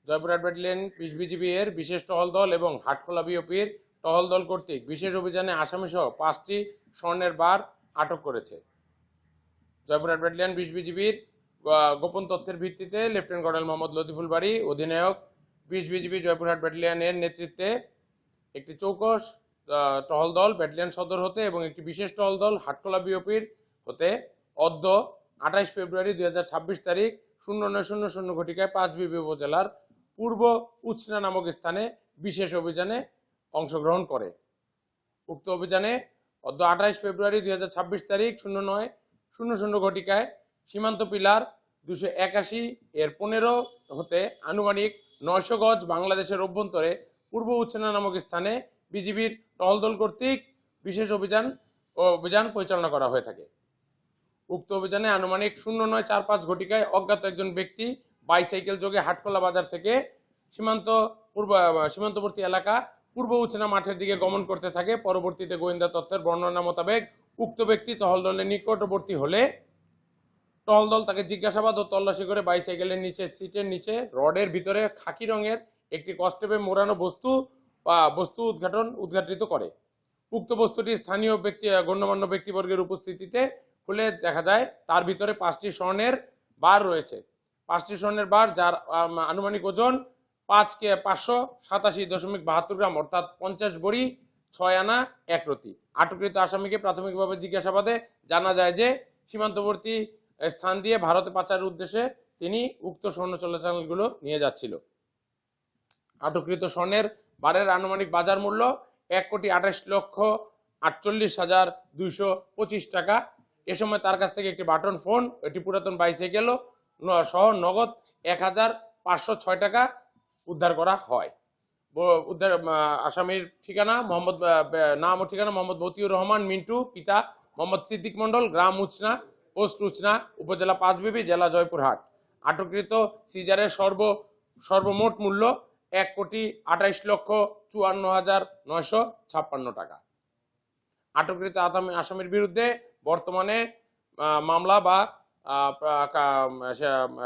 Joypurhat battalion ২০ BGB এর বিশেষ টহল দল এবং হাটখোলা বিওপির টহল দল কর্তৃক বিশেষ অভিযানে আসামিসহ ৫টি স্বর্ণের বার আটক করেছে। জয়পুরহাট ব্যাটালিয়ন ২০ বিজিবির গোপন তথ্যের ভিত্তিতে লেফটেন্যান্ট কর্নেল মোহাম্মদ লতিফুল বারী অধিনায়ক ২০ বিজিবি জয়পুরহাট ব্যাটালিয়নের নেতৃত্বে একটি চৌকস টহল দল ব্যাটালিয়ন সদর হতে এবং একটি বিশেষ টহল দল হাটখোলা বিওপির হতে অদ্য ২৮ ফেব্রুয়ারি ২০২৬ তারিখ ০৯:০০ ঘটিকায় পাঁচবিবি উপজেলার পূর্ব উছনা নামক স্থানে বিশেষ অভিযানে অংশগ্রহণ করে। উক্ত অভিযানে অদ্য ২৮ ফেব্রুয়ারি ২০২৬ তারিখ ০৯:০০ ঘটিকায় সীমান্ত পিলার ২৮১ এর ১৫ হতে আনুমানিক ৯০০ গজ বাংলাদেশের অভ্যন্তরে পূর্ব উছনা নামক স্থানে বিজিবির টহল দল কর্তৃক বিশেষ অভিযান পরিচালনা করা হয়ে থাকে। উক্ত অভিযানে আনুমানিক ০৯:৪৫ ঘটিকায় অজ্ঞাত একজন ব্যক্তি বাইসাইকেল যোগে হাটখোলা বাজার থেকে সীমান্তবর্তী এলাকা পূর্ব উছনা মাঠের দিকে গমন করতে থাকে। পরবর্তীতে গোয়েন্দা তথ্যের বর্ণনা মোতাবেক উক্ত ব্যক্তি টহল দলের নিকটবর্তী হলে টহল দল তাকে জিজ্ঞাসাবাদ ও তল্লাশি করে বাইসাইকেলের সিটের নিচে রডের ভিতরে খাকি রঙের একটি কষ্টেপে মোড়ানো বস্তু উদ্ঘাটিত করে। উক্ত বস্তুটি স্থানীয় গণ্যমান্য ব্যক্তিবর্গের উপস্থিতিতে খুলে দেখা যায় তার ভিতরে ৫টি স্বর্ণের বার রয়েছে। ৫টি স্বর্ণের বার যার আনুমানিক ওজন ৫,৫৮৭.৭২ গ্রাম অর্থাৎ ৫০ বড়ি ৬ আনা ১ রতি। আটককৃত আসামিকে প্রাথমিকভাবে জিজ্ঞাসাবাদে জানা যায় যে সীমান্তবর্তী স্থান দিয়ে ভারতে পাচারের উদ্দেশ্যে তিনি উক্ত স্বর্ণ চোরাচালানগুলো নিয়ে যাচ্ছিল। আটককৃত স্বর্ণের বারের আনুমানিক বাজার মূল্য ১,২৮,৪৮,২২৫ টাকা। এ সময় তার কাছ থেকে একটি বাটন ফোন, একটি পুরাতন বাইসাইকেল সহ নগদ ১,৫০৬ টাকা উদ্ধার করা হয়। আসামির ঠিকানা নাম ও ঠিকানা মোহাম্মদ মতিউর রহমান মিন্টু, পিতা মোহাম্মদ সিদ্দিক মন্ডল, গ্রাম উছনা, পোস্ট উছনা, উপজেলা পাঁচবিবি, জেলা জয়পুরহাট। আটককৃত সিজারের সর্বমোট মূল্য ১,২৮,৫৪,৯৫৬ টাকা। আটককৃত আসামির বিরুদ্ধে বর্তমানে মামলা বা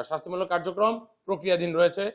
শাস্তিমূলক কার্যক্রম প্রক্রিয়াধীন রয়েছে।